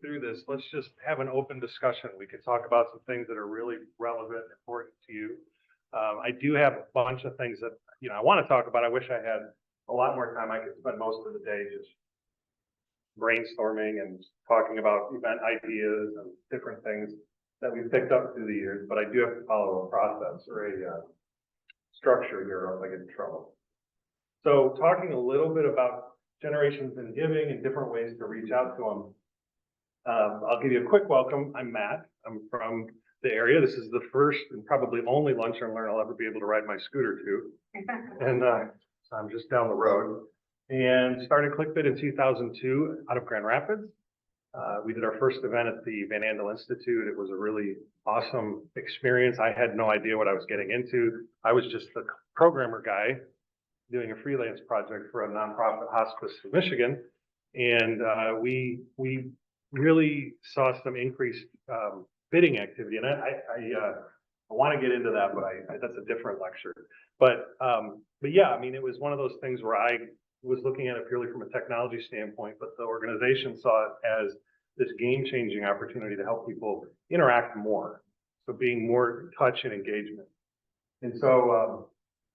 through this, let's just have an open discussion. We could talk about some things that are really relevant and important to you. I do have a bunch of things that, I want to talk about. I wish I had a lot more time. I could spend most of the day just brainstorming and talking about event ideas and different things that we've picked up through the years, but I do have to follow a process or a structure here or else I get in trouble. So talking a little bit about generations in giving and different ways to reach out to them. I'll give you a quick welcome. I'm Matt. I'm from the area. This is the first and probably only lunch and learn I'll ever be able to ride my scooter to. And so I'm just down the road. And started ClickBid in 2002 out of Grand Rapids. We did our first event at the Van Andel Institute. It was a really awesome experience. I had no idea what I was getting into. I was just the programmer guy doing a freelance project for a nonprofit hospice in Michigan. And we really saw some increased bidding activity. And I want to get into that, but that's a different lecture. But yeah, I mean, it was one of those things where I was looking at it purely from a technology standpoint, but the organization saw it as this game-changing opportunity to help people interact more. So being more in touch and engagement. And so,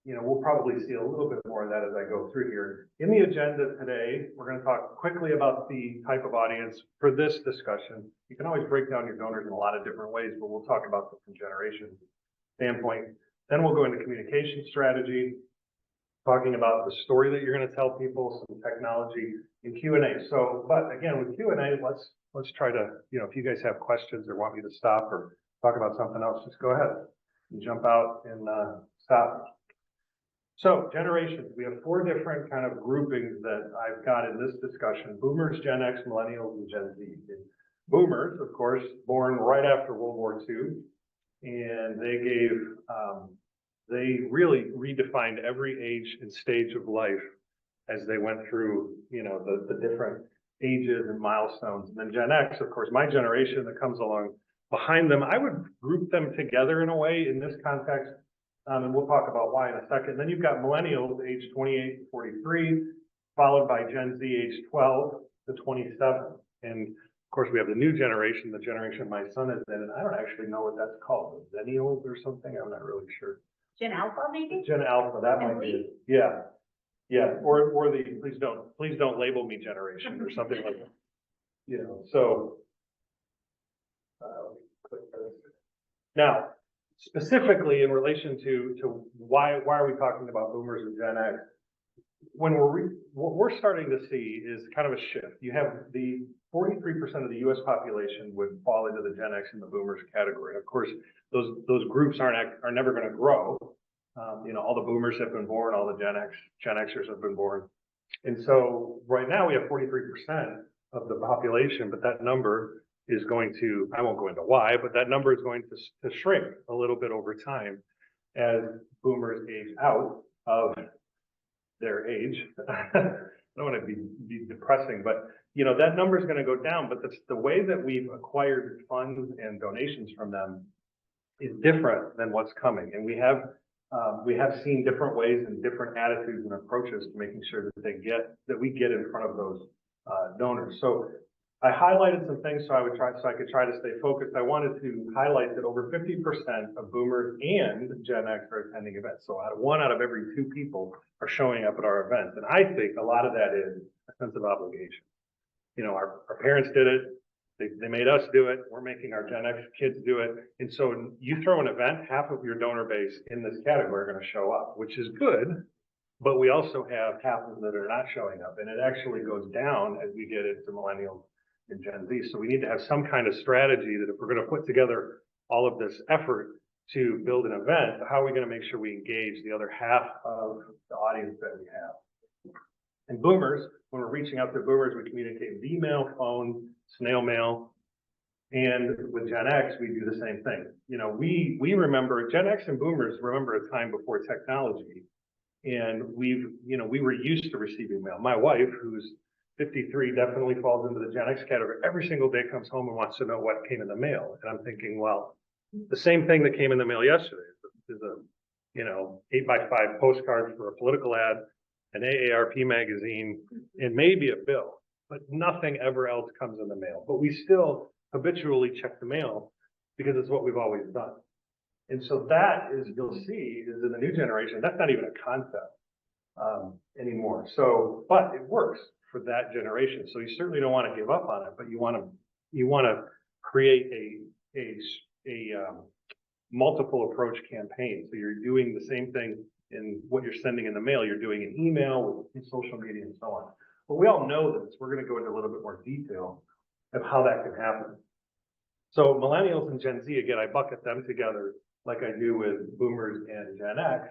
we'll probably see a little bit more of that as I go through here. In the agenda today, we're going to talk quickly about the type of audience for this discussion. You can always break down your donors in a lot of different ways, but we'll talk about this from generation standpoint. Then we'll go into communication strategy, talking about the story that you're going to tell people, some technology, and Q&A. So, but again, with Q&A, let's try to, if you guys have questions or want me to stop or talk about something else, just go ahead and jump out and stop. So generations, we have 4 different kind of groupings that I've got in this discussion: Boomers, Gen X, Millennials, and Gen Z. And Boomers, of course, born right after World War II, and they really redefined every age and stage of life as they went through, the different ages and milestones. And then Gen X, of course, my generation that comes along behind them, I would group them together in a way in this context. And we'll talk about why in a second. Then you've got millennials, age 28 to 43, followed by Gen Z, age 12 to 27. And of course, we have the new generation, the generation my son is in, and I don't actually know what that's called, Zennials or something. I'm not really sure. Gen Alpha, maybe? Gen Alpha, that might be it. Yeah. Yeah. Or the please don't label me generation or something like that. So let me click this. Now, specifically in relation to why are we talking about boomers and Gen X? When what we're starting to see is kind of a shift. You have the 43% of the U.S. population would fall into the Gen X and the boomers category. Of course, those groups are never going to grow. All the boomers have been born, all the Gen Xers have been born. And so right now we have 43% of the population, but that number is going to, I won't go into why, but that number is going to shrink a little bit over time as boomers age out of their age. I don't want to be depressing, but that number is going to go down, but the way that we've acquired funds and donations from them is different than what's coming. And we have seen different ways and different attitudes and approaches to making sure that we get in front of those donors. So I highlighted some things so I could try to stay focused. I wanted to highlight that over 50% of boomers and Gen X are attending events. So one out of every 2 people are showing up at our events. And I think a lot of that is a sense of obligation. Our parents did it. They made us do it. We're making our Gen X kids do it. And so you throw an event, half of your donor base in this category are going to show up, which is good. But we also have half of them that are not showing up. And it actually goes down as we get into millennials and Gen Z. So we need to have some kind of strategy that if we're going to put together all of this effort to build an event, how are we going to make sure we engage the other half of the audience that we have? And boomers, when we're reaching out to boomers, we communicate with email, phone, snail mail. And with Gen X, we do the same thing. We remember, Gen X and boomers remember a time before technology. And we were used to receiving mail. My wife, who's 53, definitely falls into the Gen X category. Every single day comes home and wants to know what came in the mail. And I'm thinking, well, the same thing that came in the mail yesterday is a 8x5 postcard for a political ad, an AARP magazine, and maybe a bill. but nothing ever else comes in the mail. But we still habitually check the mail because it's what we've always done. And so that is, you'll see, is in the new generation, that's not even a concept anymore. So, but it works for that generation. So you certainly don't want to give up on it, but you want to create a multiple approach campaign. So you're doing the same thing in what you're sending in the mail. You're doing an email, in social media, and so on. But we all know this. We're going to go into a little bit more detail of how that can happen. So millennials and Gen Z, again, I bucket them together like I do with boomers and Gen X.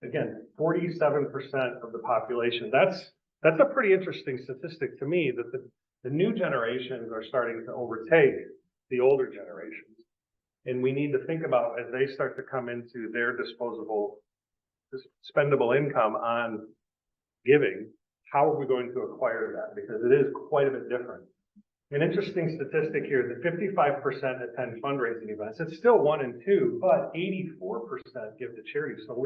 Again, 47% of the population. That's a pretty interesting statistic to me, that the new generations are starting to overtake the older generations. And we need to think about, as they start to come into their spendable income on giving, how are we going to acquire that? Because it is quite a bit different. An interesting statistic here is that 55% attend fundraising events. It's still 1 in 2, but 84% give to charity. So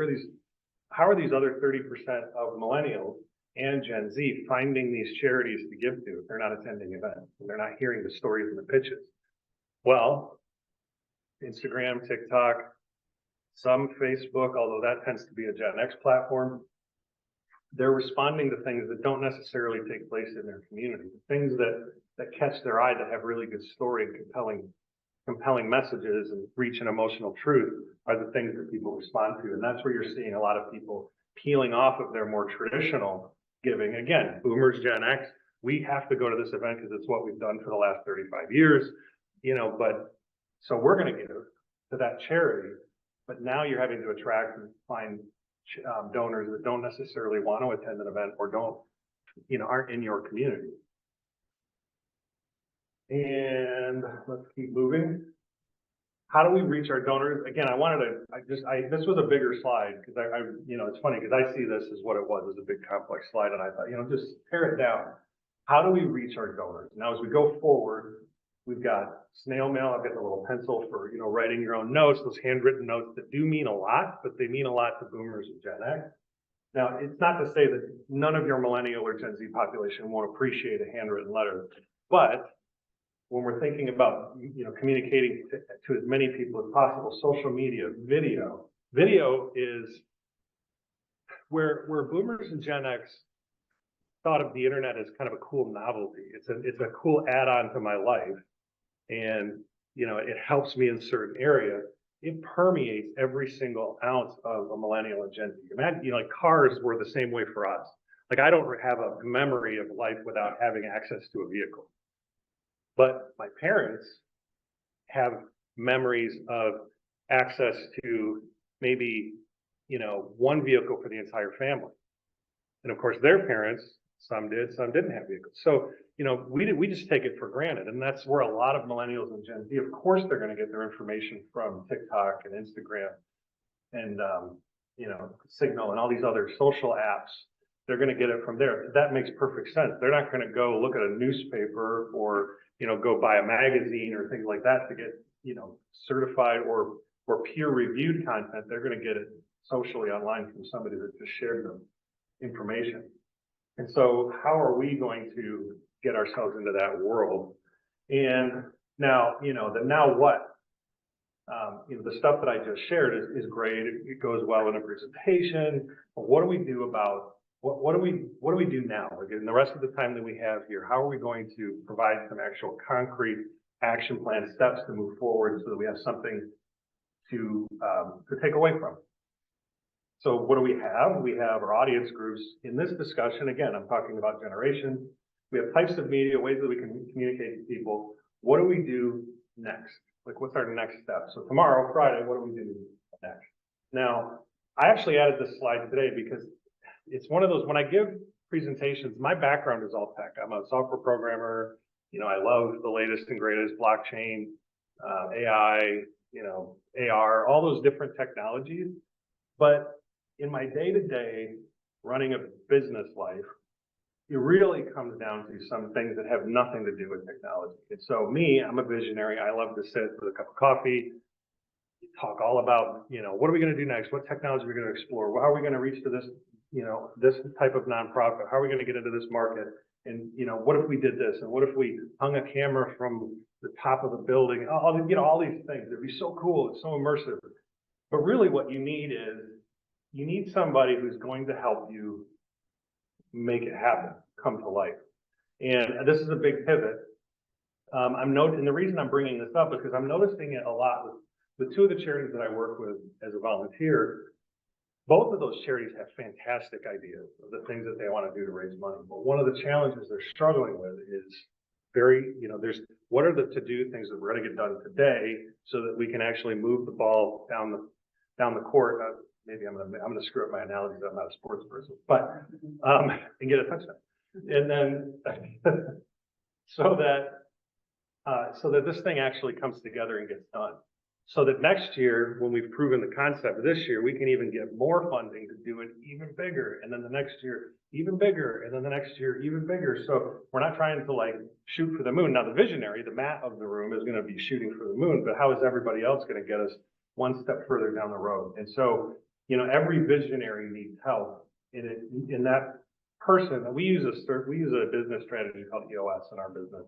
how are these other 30% of millennials and Gen Z finding these charities to give to if they're not attending events and they're not hearing the stories and the pitches? Well, Instagram, TikTok, some Facebook, although that tends to be a Gen X platform, they're responding to things that don't necessarily take place in their community. The things that catch their eye, that have really good story and compelling messages and reach an emotional truth, are the things that people respond to. And that's where you're seeing a lot of people peeling off of their more traditional giving. Again, boomers, Gen X, we have to go to this event because it's what we've done for the last 35 years, but so we're going to give to that charity, but now you're having to attract and find donors that don't necessarily want to attend an event or aren't in your community. And let's keep moving. How do we reach our donors? Again, this was a bigger slide because it's funny because I see this as what it was, as a big complex slide, and I thought, just tear it down. How do we reach our donors? Now, as we go forward, we've got snail mail. I've got the little pencil for, writing your own notes, those handwritten notes that do mean a lot, but they mean a lot to boomers and Gen X. Now, it's not to say that none of your millennial or Gen Z population won't appreciate a handwritten letter, but when we're thinking about, communicating to as many people as possible, social media, video is where boomers and Gen X thought of the internet as kind of a cool novelty. It's a cool add-on to my life. And, it helps me in certain area. It permeates every single ounce of a millennial and Gen Z. Imagine, like cars were the same way for us. Like I don't have a memory of life without having access to a vehicle. But my parents have memories of access to maybe, one vehicle for the entire family. And of course, their parents, some did, some didn't have vehicles. So, we just take it for granted. And that's where a lot of millennials and Gen Z, of course, they're going to get their information from TikTok and Instagram and, Signal and all these other social apps. They're going to get it from there. That makes perfect sense. They're not going to go look at a newspaper or, go buy a magazine or things like that to get, certified or peer-reviewed content. They're going to get it socially online from somebody that just shared them information. And so how are we going to get ourselves into that world? And now, the now what? The stuff that I just shared is great. It goes well in a presentation. But what do we do about what do we do now? Again, the rest of the time that we have here, how are we going to provide some actual concrete action plan steps to move forward so that we have something to take away from? So what do we have? We have our audience groups. In this discussion, again, I'm talking about generations. We have types of media, ways that we can communicate to people. What do we do next? Like, what's our next step? So tomorrow, Friday, what do we do next? Now, I actually added this slide today because it's one of those, when I give presentations, my background is all tech. I'm a software programmer. I love the latest and greatest blockchain, AI, AR, all those different technologies. But in my day-to-day running a business life, it really comes down to some things that have nothing to do with technology. And so I'm a visionary. I love to sit with a cup of coffee, talk all about, what are we going to do next? What technology are we going to explore? How are we going to reach to this, this type of nonprofit? How are we going to get into this market? And, what if we did this? And what if we hung a camera from the top of the building? All these things. It'd be so cool. It's so immersive. But really what you need is, you need somebody who's going to help you make it happen, come to life. And this is a big pivot. And the reason I'm bringing this up is because I'm noticing it a lot with two of the charities that I work with as a volunteer. Both of those charities have fantastic ideas of the things that they want to do to raise money. But one of the challenges they're struggling with is there's what are the to-do things that we're going to get done today so that we can actually move the ball down the court. Maybe I'm gonna screw up my analogies. I'm not a sports person, but and get a touchdown, and then so that this thing actually comes together and gets done. So that next year, when we've proven the concept this year, we can even get more funding to do it even bigger. And then the next year, even bigger. And then the next year, even bigger. So we're not trying to shoot for the moon. Now the visionary, the Matt of the room, is going to be shooting for the moon, but how is everybody else going to get us one step further down the road? And so, every visionary needs help in that person. We use a business strategy called EOS in our business.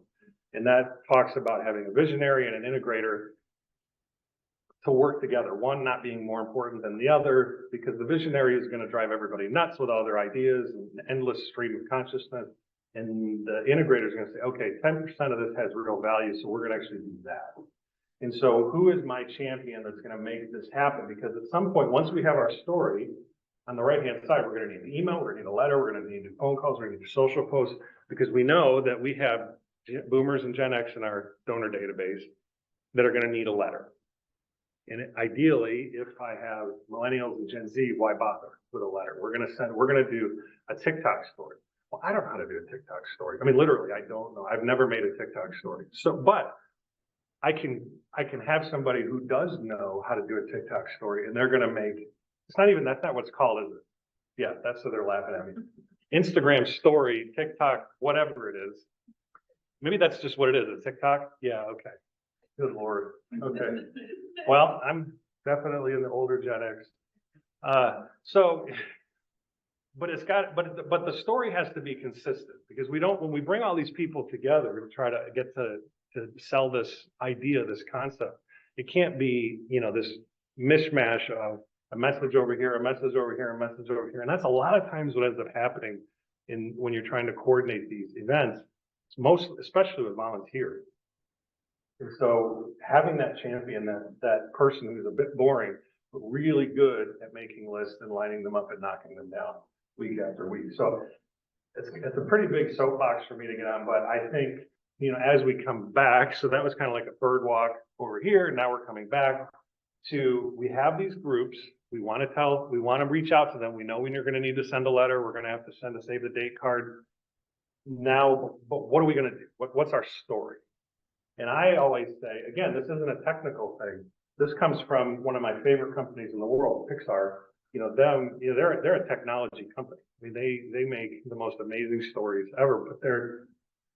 And that talks about having a visionary and an integrator to work together, one not being more important than the other, because the visionary is going to drive everybody nuts with all their ideas and an endless stream of consciousness. And the integrator is going to say, okay, 10% of this has real value, so we're going to actually do that. And so who is my champion that's going to make this happen? Because at some point, once we have our story, on the right-hand side, we're going to need an email, we're going to need a letter, we're going to need phone calls, we're going to need social posts, because we know that we have boomers and Gen X in our donor database that are going to need a letter. And ideally, if I have millennials and Gen Z, why bother with a letter? We're going to do a TikTok story. Well, I don't know how to do a TikTok story. I mean, literally, I don't know. I've never made a TikTok story. So, but I can have somebody who does know how to do a TikTok story, and they're going to make, that's not what it's called, is it? Yeah, that's what they're laughing at me. Instagram story, TikTok, whatever it is. Maybe that's just what it is, a TikTok? Yeah, okay. Good Lord. Okay. Well, I'm definitely in the older Gen X. But the story has to be consistent, because when we bring all these people together to try to get to sell this idea, this concept, it can't be, this mishmash of a message over here, a message over here, a message over here. And that's a lot of times what ends up happening when you're trying to coordinate these events, especially with volunteers. And so having that champion, that person who's a bit boring, but really good at making lists and lining them up and knocking them down week after week. So it's a pretty big soapbox for me to get on, but I think, as we come back, so that was kind of like a bird walk over here. Now we're coming back to, we have these groups. We want to reach out to them. We know when you're going to need to send a letter. We're going to have to send a save the date card. Now, but what are we going to do? What's our story? And I always say, again, this isn't a technical thing. This comes from one of my favorite companies in the world, Pixar. They're a technology company. I mean, they make the most amazing stories ever,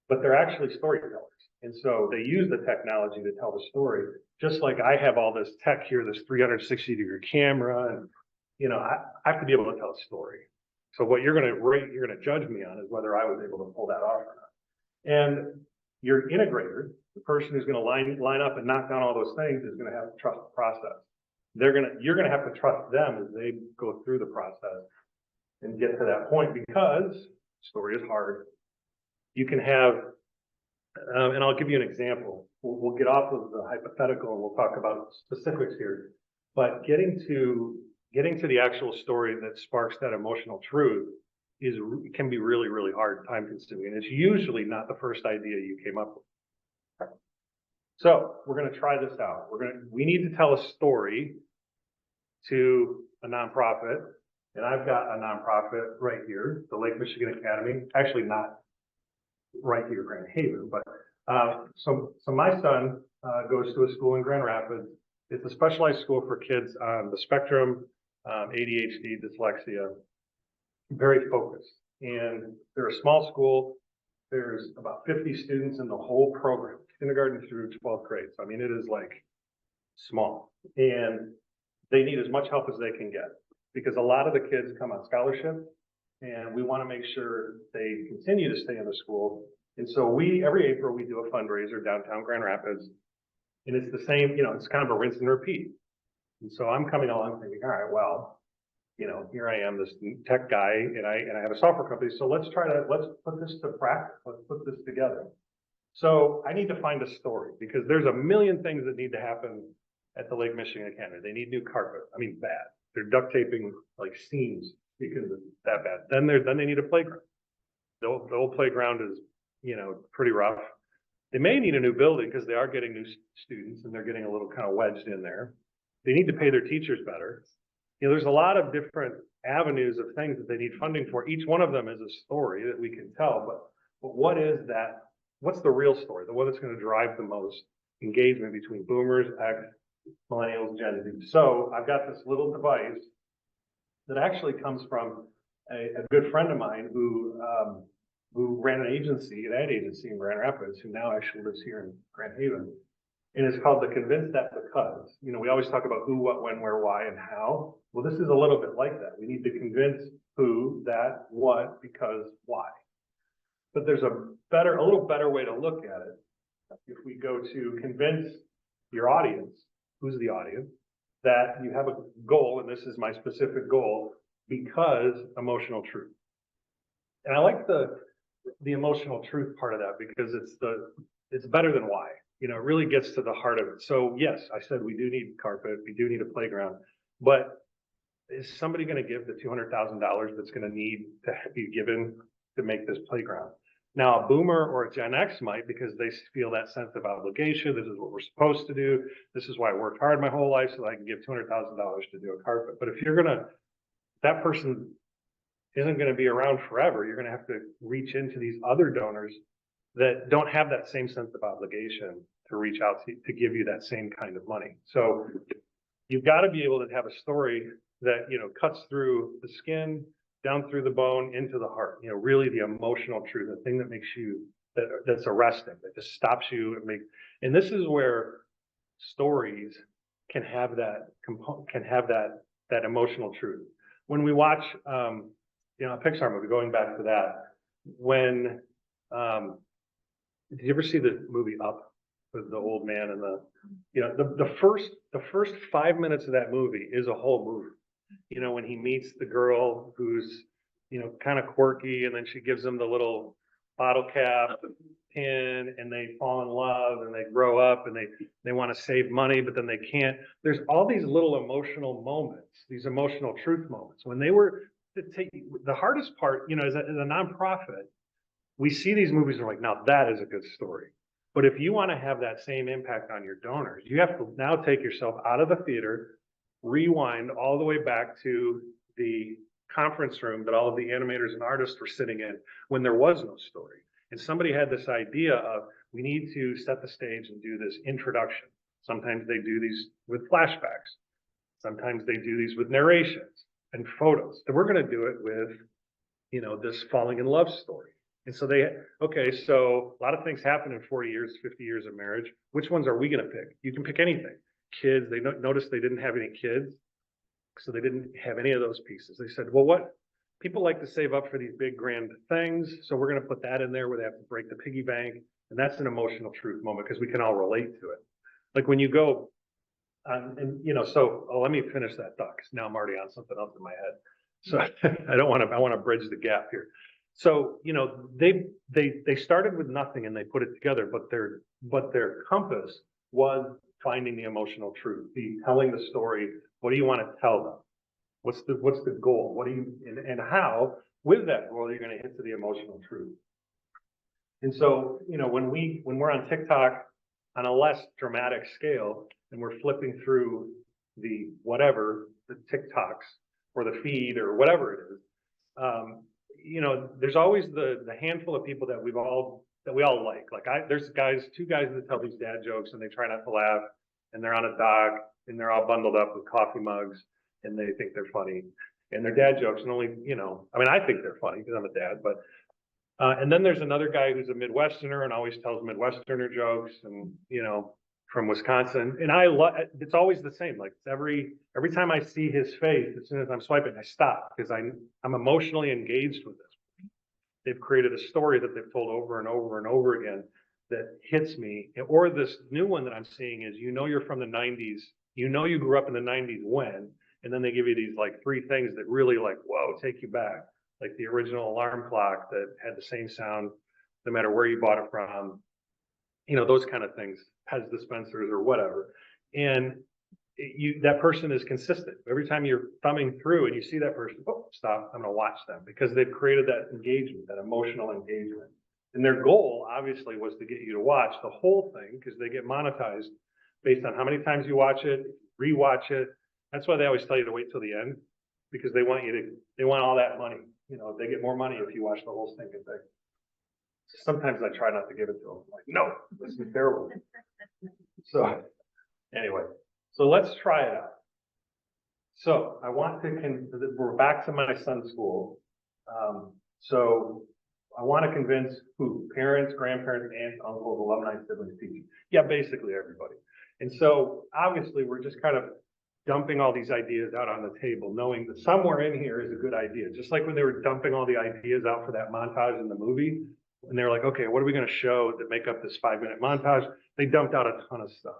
but they're actually storytellers. And so they use the technology to tell the story. Just like I have all this tech here, this 360-degree camera, and I have to be able to tell a story. So what you're going to judge me on is whether I was able to pull that off or not. And your integrator, the person who's going to line up and knock down all those things, is going to have to trust the process. You're going to have to trust them as they go through the process and get to that point, because story is hard. You can have, and I'll give you an example. We'll get off of the hypothetical and we'll talk about specifics here. But getting to the actual story that sparks that emotional truth can be really, really hard, time consuming. And it's usually not the first idea you came up with. So we're going to try this out. We need to tell a story to a nonprofit. And I've got a nonprofit right here, the Lake Michigan Academy. Actually, not right here, Grand Haven, but so my son goes to a school in Grand Rapids. It's a specialized school for kids on the spectrum, ADHD, dyslexia, very focused. And they're a small school. There's about 50 students in the whole program, kindergarten through 12th grade. So, I mean, it is like small. And they need as much help as they can get, because a lot of the kids come on scholarship. and we want to make sure they continue to stay in the school. And so every April, we do a fundraiser downtown Grand Rapids, and it's the same, it's kind of a rinse and repeat. And so I'm coming along thinking, all right, well, here I am, this tech guy, and I have a software company. So let's put this to practice. Let's put this together. So I need to find a story because there's a million things that need to happen at the Lake Michigan Academy. They need new carpet. I mean, bad. They're duct taping like seams because it's that bad. Then they need a playground. The old playground is, pretty rough. They may need a new building because they are getting new students and they're getting a little kind of wedged in there. They need to pay their teachers better. There's a lot of different avenues of things that they need funding for. Each one of them is a story that we can tell, but what is that? What's the real story? The one that's going to drive the most engagement between boomers, X, millennials, Gen Z. So I've got this little device that actually comes from a good friend of mine who ran an agency, an ad agency in Grand Rapids, who now actually lives here in Grand Haven. And it's called the Convince That Because. We always talk about who, what, when, where, why, and how. Well, this is a little bit like that. We need to convince who, that, what, because, why. But there's a little better way to look at it. If we go to convince your audience, who's the audience, that you have a goal, and this is my specific goal, because emotional truth. And I like the emotional truth part of that because it's better than why. It really gets to the heart of it. So yes, I said we do need carpet, we do need a playground, but is somebody going to give the $200,000 that's going to need to be given to make this playground? Now, a boomer or a Gen X might, because they feel that sense of obligation. This is what we're supposed to do. This is why I worked hard my whole life so that I can give $200,000 to do a carpet. But if that person isn't going to be around forever, you're going to have to reach into these other donors that don't have that same sense of obligation to reach out to give you that same kind of money. So you've got to be able to have a story that, cuts through the skin, down through the bone, into the heart, really the emotional truth, the thing that makes you, that's arresting, that just stops you. And this is where stories can have that emotional truth. When we watch, a Pixar movie, going back to that, did you ever see the movie Up with the old man and the first 5 minutes of that movie is a whole movie. When he meets the girl who's, kind of quirky, and then she gives him the little bottle cap pin, and they fall in love, and they grow up, and they want to save money, but then they can't. There's all these little emotional moments, these emotional truth moments. When they were to take the hardest part, as a nonprofit, we see these movies and we're like, now that is a good story. But if you want to have that same impact on your donors, you have to now take yourself out of the theater, rewind all the way back to the conference room that all of the animators and artists were sitting in when there was no story. And somebody had this idea of, we need to set the stage and do this introduction. Sometimes they do these with flashbacks. Sometimes they do these with narrations and photos. And we're going to do it with, this falling in love story. And so so a lot of things happen in 40 years, 50 years of marriage. Which ones are we going to pick? You can pick anything. Kids, they noticed they didn't have any kids. So they didn't have any of those pieces. They said, well, what people like to save up for these big grand things. So we're going to put that in there where they have to break the piggy bank. And that's an emotional truth moment because we can all relate to it. Like when you go, let me finish that thought because now I'm already on something else in my head. So I want to bridge the gap here. So, they started with nothing and they put it together, but their compass was finding the emotional truth, telling the story. What do you want to tell them? What's the goal? And how with that goal you're going to hit to the emotional truth? And so, when we're on TikTok on a less dramatic scale and we're flipping through the TikToks or the feed or whatever it is, there's always the handful of people that we all like. There's two guys that tell these dad jokes and they try not to laugh, and they're on a dock and they're all bundled up with coffee mugs and they think they're funny, and they're dad jokes, and only, I think they're funny because I'm a dad, but and then there's another guy who's a Midwesterner and always tells Midwesterner jokes, and from Wisconsin, and it's always the same. Like every time I see his face, as soon as I'm swiping, I stop because I'm emotionally engaged with this. They've created a story that they've told over and over and over again that hits me. Or this new one that I'm seeing is, you're from the 90s, you grew up in the 90s when, and then they give you these like 3 things that really like, whoa, take you back. Like the original alarm clock that had the same sound no matter where you bought it from, those kind of things, Pez dispensers or whatever. And that person is consistent. Every time you're thumbing through and you see that person, oh, stop, I'm gonna watch them, because they've created that engagement, that emotional engagement. And their goal obviously was to get you to watch the whole thing, because they get monetized based on how many times you watch it, rewatch it. That's why they always tell you to wait till the end, because they want all that money. They get more money if you watch the whole stinking thing. Sometimes I try not to give it to them. I'm like, no, this is terrible. So anyway, so let's try it out. So I want to, we're back to my son's school. So I want to convince who? Parents, grandparents, aunts, uncles, alumni, siblings, teachers. Yeah, basically everybody. And so obviously we're just kind of dumping all these ideas out on the table, knowing that somewhere in here is a good idea. Just like when they were dumping all the ideas out for that montage in the movie, and they're like, okay, what are we going to show that make up this 5-minute montage? They dumped out a ton of stuff,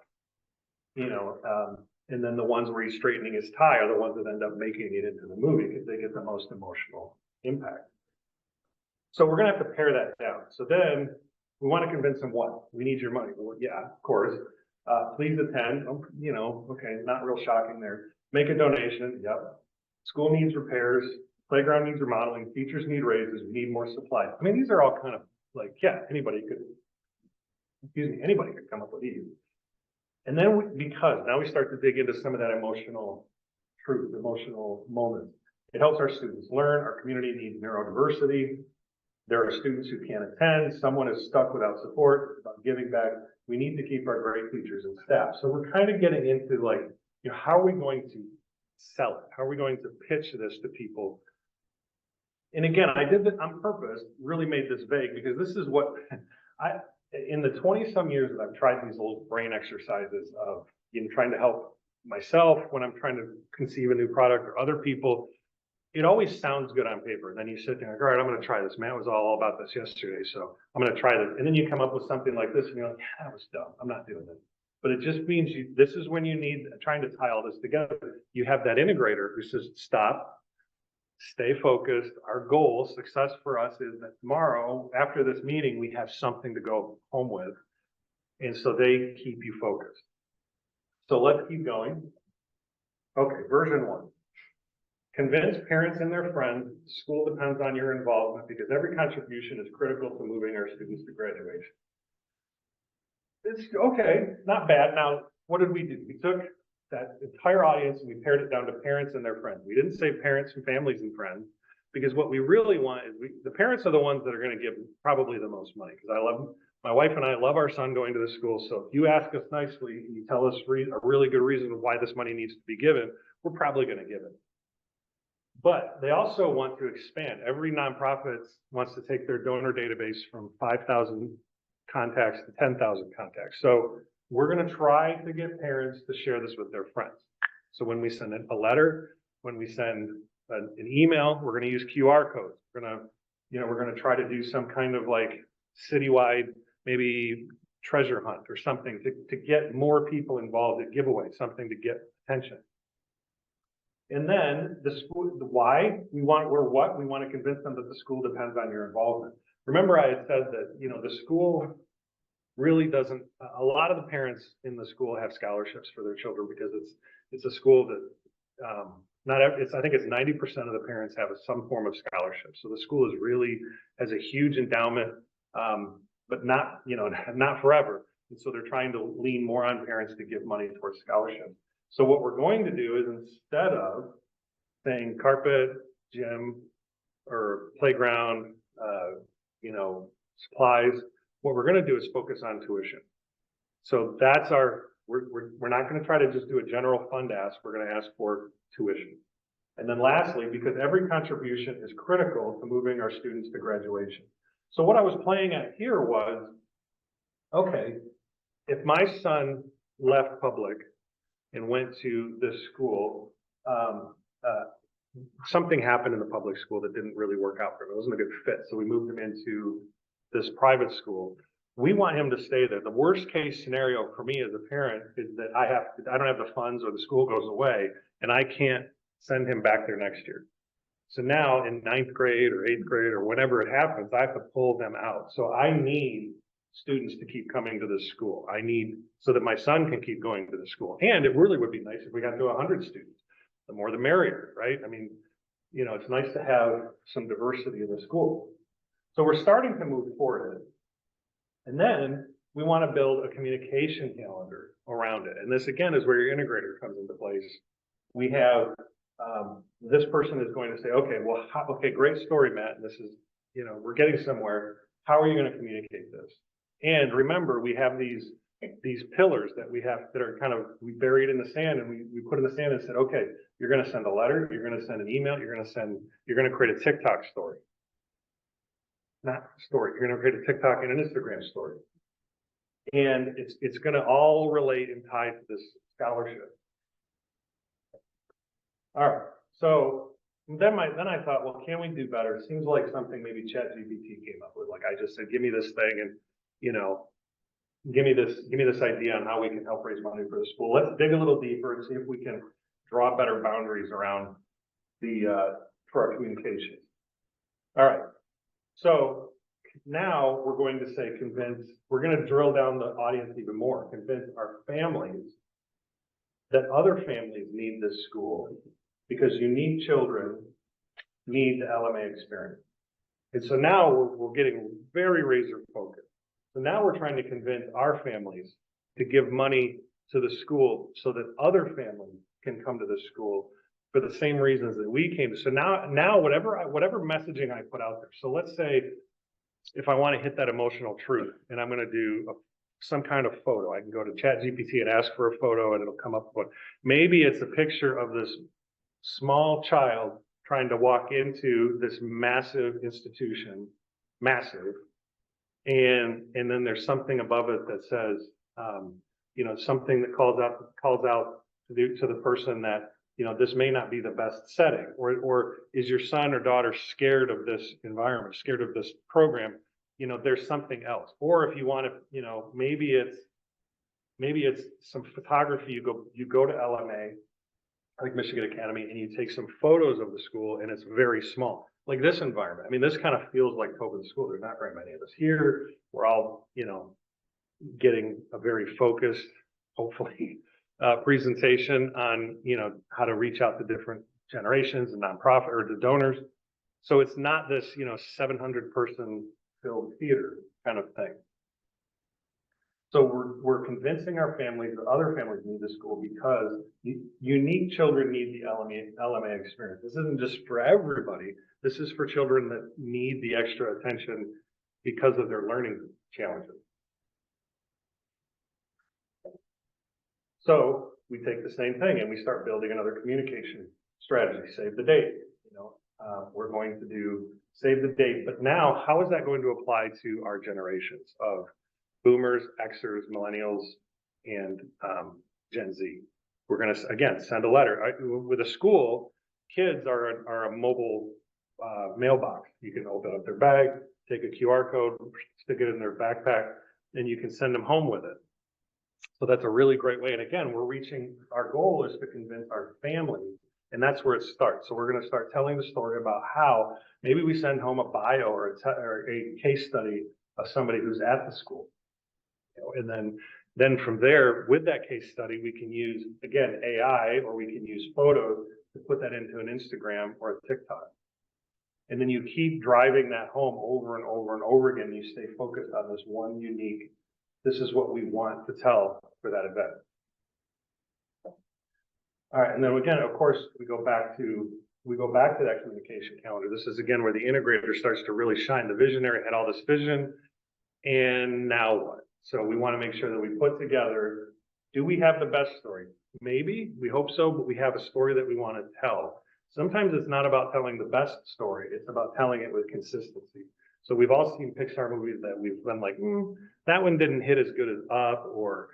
and then the ones where he's straightening his tie are the ones that end up making it into the movie because they get the most emotional impact. So we're going to have to pare that down. So then we want to convince them what? We need your money. Well, yeah, of course. Please attend. Okay, not real shocking there. Make a donation. Yep. School needs repairs. Playground needs remodeling. Teachers need raises. We need more supplies. I mean, these are all kind of like, yeah, anybody could come up with these. And then because now we start to dig into some of that emotional truth, emotional moments. It helps our students learn. Our community needs neurodiversity. There are students who can't attend. Someone is stuck without support, about giving back. We need to keep our great teachers and staff. So we're kind of getting into like, how are we going to sell it? How are we going to pitch this to people? And again, I did this on purpose, really made this vague, because this is what in the 20 some years that I've tried these little brain exercises of trying to help myself when I'm trying to conceive a new product, or other people, it always sounds good on paper. Then you sit there and go, all right, I'm going to try this. Matt was all about this yesterday, so I'm going to try this. And then you come up with something like this and you're like, yeah, that was dumb. I'm not doing this. But it just means this is when you need, trying to tie all this together, you have that integrator who says, stop, stay focused. Our goal, success for us, is that tomorrow, after this meeting, we have something to go home with. And so they keep you focused. So let's keep going. Okay, version 1. Convince parents and their friends school depends on your involvement, because every contribution is critical to moving our students to graduation. It's okay, not bad. Now, what did we do? We took that entire audience and we pared it down to parents and their friends. We didn't say parents and families and friends, because what we really want is the parents are the ones that are going to give probably the most money, because my wife and I love our son going to the school. So if you ask us nicely and you tell us a really good reason why this money needs to be given, we're probably going to give it. But they also want to expand. Every nonprofit wants to take their donor database from 5,000 contacts to 10,000 contacts. So we're going to try to get parents to share this with their friends. So when we send a letter, when we send an email, we're going to use QR codes. We're going to try to do some kind of like citywide, maybe treasure hunt or something to get more people involved at giveaway, something to get attention. And then the school, the why we want to convince them that the school depends on your involvement. Remember, I had said that, the school really doesn't, a lot of the parents in the school have scholarships for their children, because it's a school that, I think it's 90% of the parents have some form of scholarship. So the school has a huge endowment, but not forever. And so they're trying to lean more on parents to give money towards scholarships. So what we're going to do is, instead of saying carpet, gym, or playground, supplies, what we're going to do is focus on tuition. So that's we're not going to try to just do a general fund ask. We're going to ask for tuition. And then lastly, because every contribution is critical to moving our students to graduation. So what I was playing at here was, okay, if my son left public and went to this school, something happened in the public school that didn't really work out for him. It wasn't a good fit. So we moved him into this private school. We want him to stay there. The worst case scenario for me as a parent is that I don't have the funds or the school goes away and I can't send him back there next year. So now in 9th grade or 8th grade or whenever it happens, I have to pull them out. So I need students to keep coming to this school. I need so that my son can keep going to the school. And it really would be nice if we got to 100 students. The more the merrier, right? I mean, you know, it's nice to have some diversity in the school. So we're starting to move forward. And then we want to build a communication calendar around it. And this again is where your integrator comes into place. We have this person is going to say, okay, well, okay, great story, Matt. And this is, you know, we're getting somewhere. How are you going to communicate this? And remember, we have these pillars that we have that are kind of, we buried in the sand and we put in the sand and said, okay, you're going to send a letter, you're going to send an email, you're going to create a TikTok story. Not story, you're going to create a TikTok and an Instagram story. And it's going to all relate and tie to this scholarship. All right, so then I thought, well, can we do better? It seems like something maybe ChatGPT came up with. Like I just said, give me this thing and, you know, give me this idea on how we can help raise money for the school. Let's dig a little deeper and see if we can draw better boundaries around for our communication. All right. So now we're going to say we're going to drill down the audience even more, convince our families that other families need this school because unique children need the LMA experience. And so now we're getting very razor focused. So now we're trying to convince our families to give money to the school so that other families can come to the school for the same reasons that we came to. So now whatever messaging I put out there. So let's say if I want to hit that emotional truth and I'm going to do some kind of photo, I can go to ChatGPT and ask for a photo and it'll come up with one. Maybe it's a picture of this small child trying to walk into this massive institution, and then there's something above it that says, you know, something that calls out to the person that, you know, this may not be the best setting, or is your son or daughter scared of this environment, scared of this program? You know, there's something else. Or if you want to, you know, maybe it's some photography. You go to LMA, like Michigan Academy, and you take some photos of the school, and it's very small. Like this environment. I mean, this kind of feels like COVID school. There's not very many of us here. We're all, you know, getting a very focused, hopefully, presentation on, you know, how to reach out to different generations and nonprofit or to donors. So it's not this, you know, 700 person filled theater kind of thing. So we're convincing our families that other families need the school because unique children need the LMA experience. This isn't just for everybody. This is for children that need the extra attention because of their learning challenges. So we take the same thing and we start building another communication strategy. Save the date. You know, we're going to do save the date. But now, how is that going to apply to our generations of Boomers, Xers, Millennials, and Gen Z? We're going to, again, send a letter. With a school, kids are a mobile mailbox. You can open up their bag, take a QR code, stick it in their backpack, and you can send them home with it. So that's a really great way. And again, our goal is to convince our families, and that's where it starts. So we're going to start telling the story about how maybe we send home a bio or a case study of somebody who's at the school. You know, and then from there, with that case study, we can use, again, AI, or we can use photos to put that into an Instagram or a TikTok. And then you keep driving that home over and over and over again. You stay focused on this one unique, this is what we want to tell for that event. All right, and then again, of course, we go back to that communication calendar. This is again where the integrator starts to really shine. The visionary had all this vision, and now what? So we want to make sure that we put together, do we have the best story? Maybe, we hope so, but we have a story that we want to tell. Sometimes it's not about telling the best story, it's about telling it with consistency. So we've all seen Pixar movies that we've been like, that one didn't hit as good as Up, or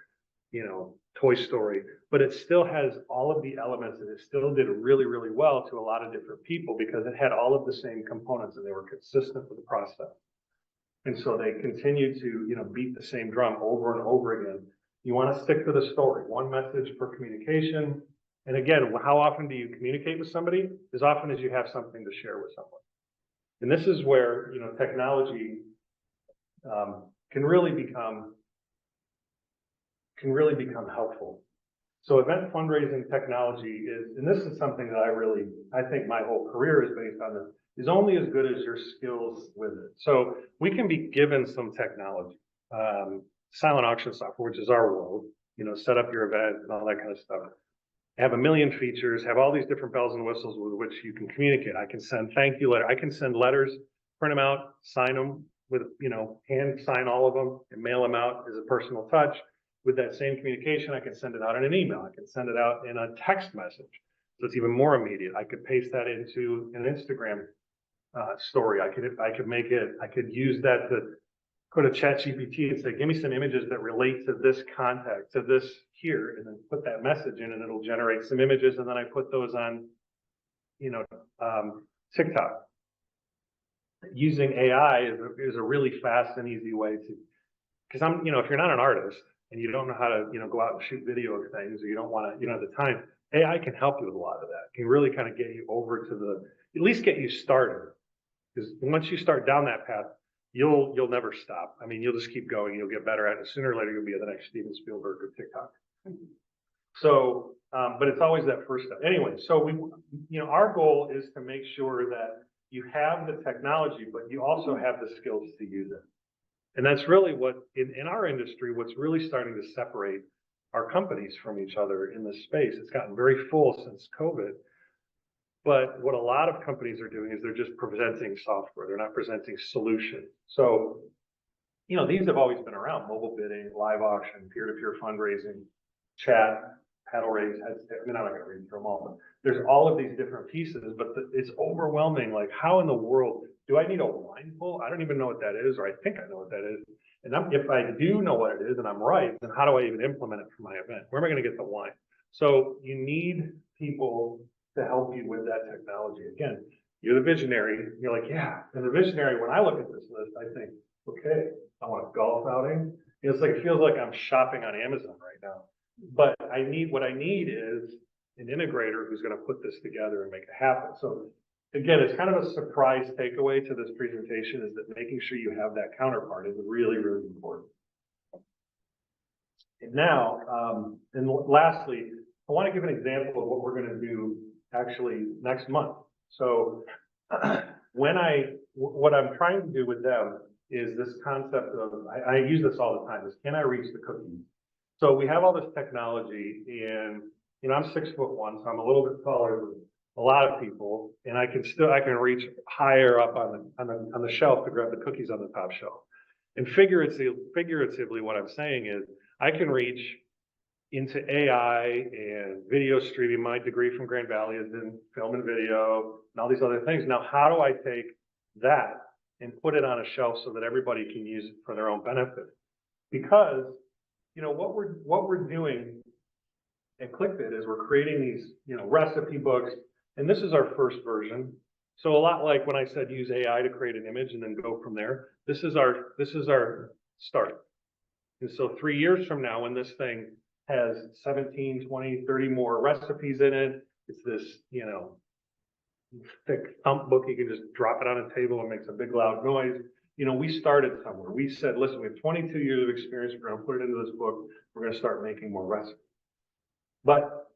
Toy Story, but it still has all of the elements and it still did really, really well to a lot of different people because it had all of the same components and they were consistent with the process. And so they continue to, beat the same drum over and over again. You want to stick to the story, one message per communication. And again, how often do you communicate with somebody? As often as you have something to share with someone. And this is where, technology can really become helpful. So event fundraising technology is, and this is something that I think my whole career is based on this, is only as good as your skills with it. So we can be given some technology, silent auction software, which is our world, set up your event and all that kind of stuff. Have a million features, have all these different bells and whistles with which you can communicate. I can send thank you letter. I can send letters, print them out, sign them with, hand sign all of them and mail them out as a personal touch. With that same communication, I can send it out in an email. I can send it out in a text message. So it's even more immediate. I could paste that into an Instagram story. I could use that to go to ChatGPT and say, give me some images that relate to this contact, to this here, and then put that message in and it'll generate some images. And then I put those on, TikTok. Using AI is a really fast and easy way to, because if you're not an artist and you don't know how to, go out and shoot video of things, or you don't want to, you don't have the time, AI can help you with a lot of that. It can really kind of get you over to at least get you started. Because once you start down that path, you'll never stop. I mean, you'll just keep going. You'll get better at it. Sooner or later, you'll be the next Steven Spielberg or TikTok. So, but it's always that first step. Anyway, so our goal is to make sure that you have the technology, but you also have the skills to use it. And that's really what, in our industry, what's really starting to separate our companies from each other in this space. It's gotten very full since COVID. But what a lot of companies are doing is they're just presenting software. They're not presenting solutions. So, these have always been around: mobile bidding, live auction, peer-to-peer fundraising, chat, paddle raise, headset. I'm not going to read through them all, but there's all of these different pieces, but it's overwhelming. Like, how in the world do I need a wine pull? I don't even know what that is, or I think I know what that is. And if I do know what it is and I'm right, then how do I even implement it for my event? Where am I going to get the wine? So you need people to help you with that technology. Again, you're the visionary. You're like, yeah. And the visionary, when I look at this list, I think, okay, I want a golf outing. It's like, it feels like I'm shopping on Amazon right now. But what I need is an integrator who's going to put this together and make it happen. So again, it's kind of a surprise takeaway to this presentation, is that making sure you have that counterpart is really, really important. And now, and lastly, I want to give an example of what we're going to do actually next month. So what I'm trying to do with them is this concept of, I use this all the time, is can I reach the cookies? So we have all this technology, and I'm 6'1", so I'm a little bit taller than a lot of people, and I can reach higher up on the shelf to grab the cookies on the top shelf. And figuratively, what I'm saying is I can reach into AI and video streaming. My degree from Grand Valley is in film and video and all these other things. Now, how do I take that and put it on a shelf so that everybody can use it for their own benefit? Because what we're doing at ClickBid is we're creating these recipe books, and this is our first version. So a lot like when I said use AI to create an image and then go from there. This is our start. And so 3 years from now, when this thing has 17, 20, 30 more recipes in it, it's this thick thump book. You can just drop it on a table and makes a big loud noise. We started somewhere. We said, listen, we have 22 years of experience. We're going to put it into this book. We're going to start making more recipes. But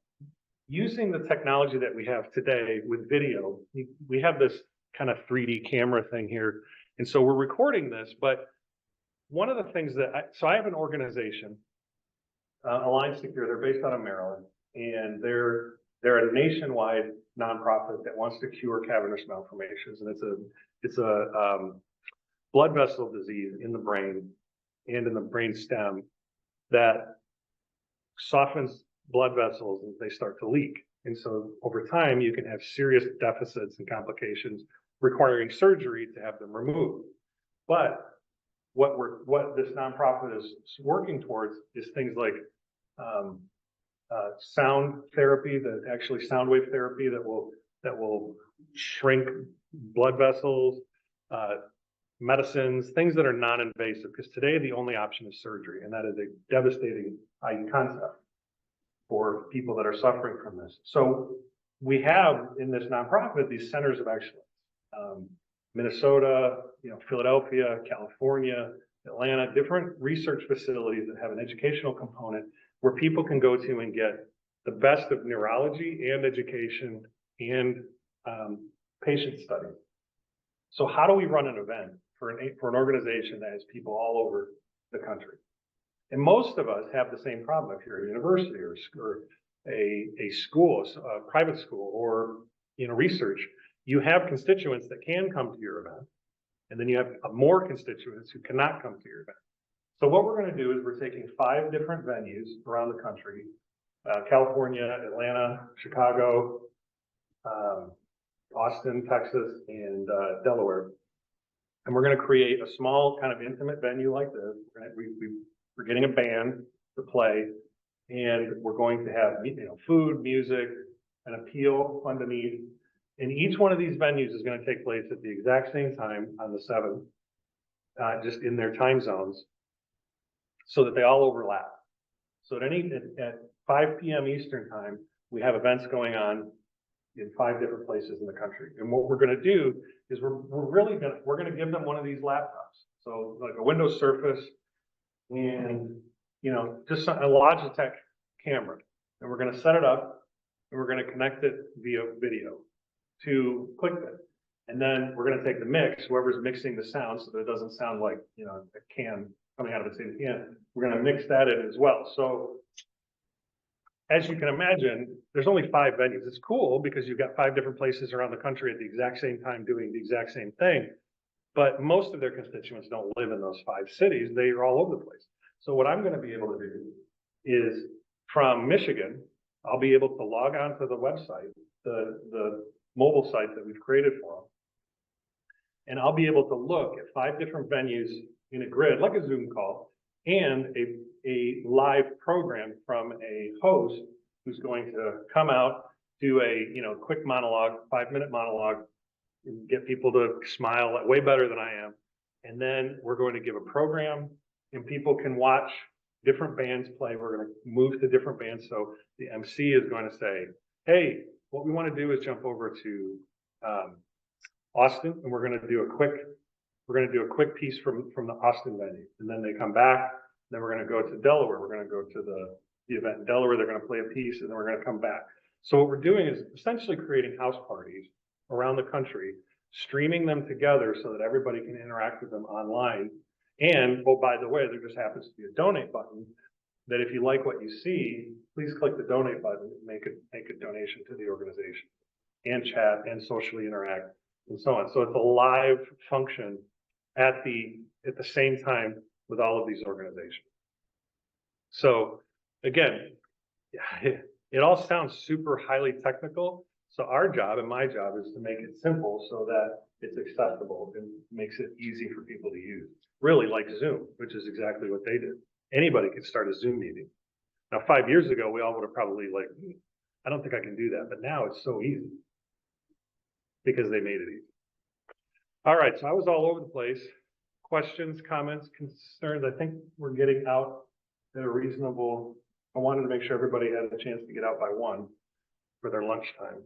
using the technology that we have today with video, we have this kind of 3D camera thing here. And so we're recording this, but one of the things that I have an organization, Align Secure. They're based out of Maryland, and they're a nationwide nonprofit that wants to cure cavernous malformations, and it's a blood vessel disease in the brain and in the brain stem that softens blood vessels as they start to leak. And so over time, you can have serious deficits and complications requiring surgery to have them removed. But what this nonprofit is working towards is things like sound therapy, actually sound wave therapy that will shrink blood vessels, medicines, things that are non-invasive, because today the only option is surgery, and that is a devastating concept for people that are suffering from this. So we have in this nonprofit these centers of excellence, Minnesota, Philadelphia, California, Atlanta, different research facilities that have an educational component where people can go to and get the best of neurology and education and patient studies. So how do we run an event for an organization that has people all over the country? And most of us have the same problem if you're at a university or a school, a private school, or research. You have constituents that can come to your event, and then you have more constituents who cannot come to your event. So what we're going to do is we're taking 5 different venues around the country, California, Atlanta, Chicago, Austin, Texas, and Delaware. And we're going to create a small kind of intimate venue like this. We're getting a band to play, and we're going to have food, music, an appeal underneath. And each one of these venues is going to take place at the exact same time on the 7th, just in their time zones, so that they all overlap. So at 5 p.m. Eastern time, we have events going on in 5 different places in the country. And what we're going to do is we're going to give them one of these laptops. So like a Windows Surface and, just a Logitech camera. And we're going to set it up and we're going to connect it via video to ClickBid. And then we're going to take the mix, whoever's mixing the sound so that it doesn't sound like, a can coming out of the same can. We're going to mix that in as well. So as you can imagine, there's only 5 venues. It's cool because you've got 5 different places around the country at the exact same time doing the exact same thing. But most of their constituents don't live in those 5 cities. They are all over the place. So what I'm going to be able to do is from Michigan, I'll be able to log on to the website, the mobile site that we've created for them. And I'll be able to look at 5 different venues in a grid, like a Zoom call, and a live program from a host who's going to come out, do a quick monologue, 5-minute monologue, and get people to smile way better than I am. And then we're going to give a program, and people can watch different bands play. We're going to move to different bands. So the MC is going to say, hey, what we want to do is jump over to Austin, and we're going to do a quick piece from the Austin venue. And then they come back. Then we're going to go to Delaware. We're going to go to the event in Delaware. They're going to play a piece, and then we're going to come back. So what we're doing is essentially creating house parties around the country, streaming them together so that everybody can interact with them online. And, oh, by the way, there just happens to be a donate button that if you like what you see, please click the donate button and make a donation to the organization, and chat and socially interact and so on. So it's a live function at the same time with all of these organizations. So again, it all sounds super highly technical. So our job and my job is to make it simple so that it's accessible and makes it easy for people to use. Really like Zoom, which is exactly what they did. Anybody could start a Zoom meeting. Now, 5 years ago, we all would have probably I don't think I can do that. But now it's so easy because they made it easy. All right, so I was all over the place. Questions, comments, concerns? I think we're getting out at a reasonable. I wanted to make sure everybody had a chance to get out by 1 for their lunchtime.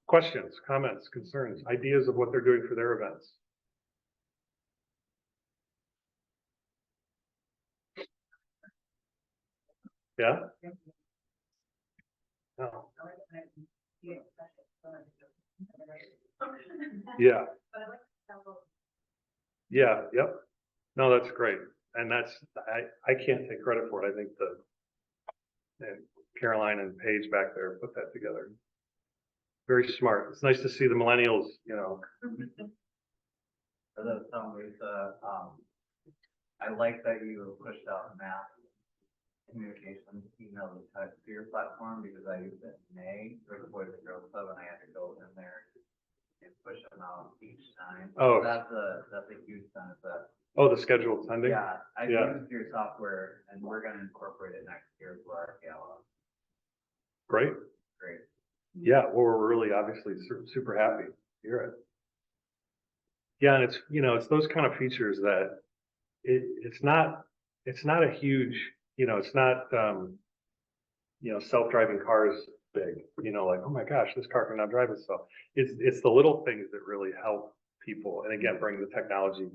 Questions, comments, concerns, ideas of what they're doing for their events? Yeah? No. Yeah. Yeah, yep. No, that's great. And I can't take credit for it. I think and Caroline and Paige back there put that together. Very smart. It's nice to see the millennials, I like that you pushed out mass communication email to your platform, because I used it in May for the Boys and Girls Club, and I had to go in there and push them out each time. Oh, that's a huge benefit. Oh, the scheduled sending? Yeah, I Yeah. used your software and we're gonna incorporate it next year for our gala. Great. Great. Yeah, well, we're really obviously super happy to hear it. Yeah, and it's, it's those kind of features that it's not a huge, it's not, self-driving cars big, like, oh my gosh, this car can now drive itself. It's the little things that really help people. And again, bring the technology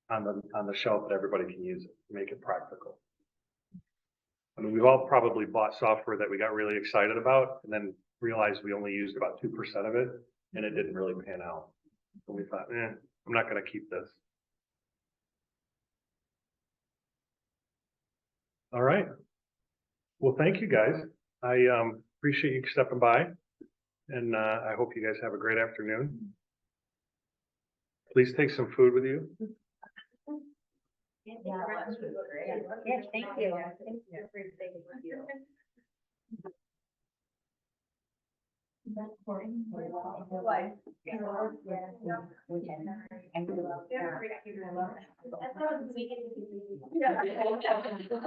on the shelf that everybody can use it, make it practical. I mean, we've all probably bought software that we got really excited about and then realized we only used about 2% of it and it didn't really pan out. And we thought, I'm not going to keep this. All right. Well, thank you guys. I appreciate you stepping by and I hope you guys have a great afternoon. Please take some food with you. Yes, thank you. Thank you.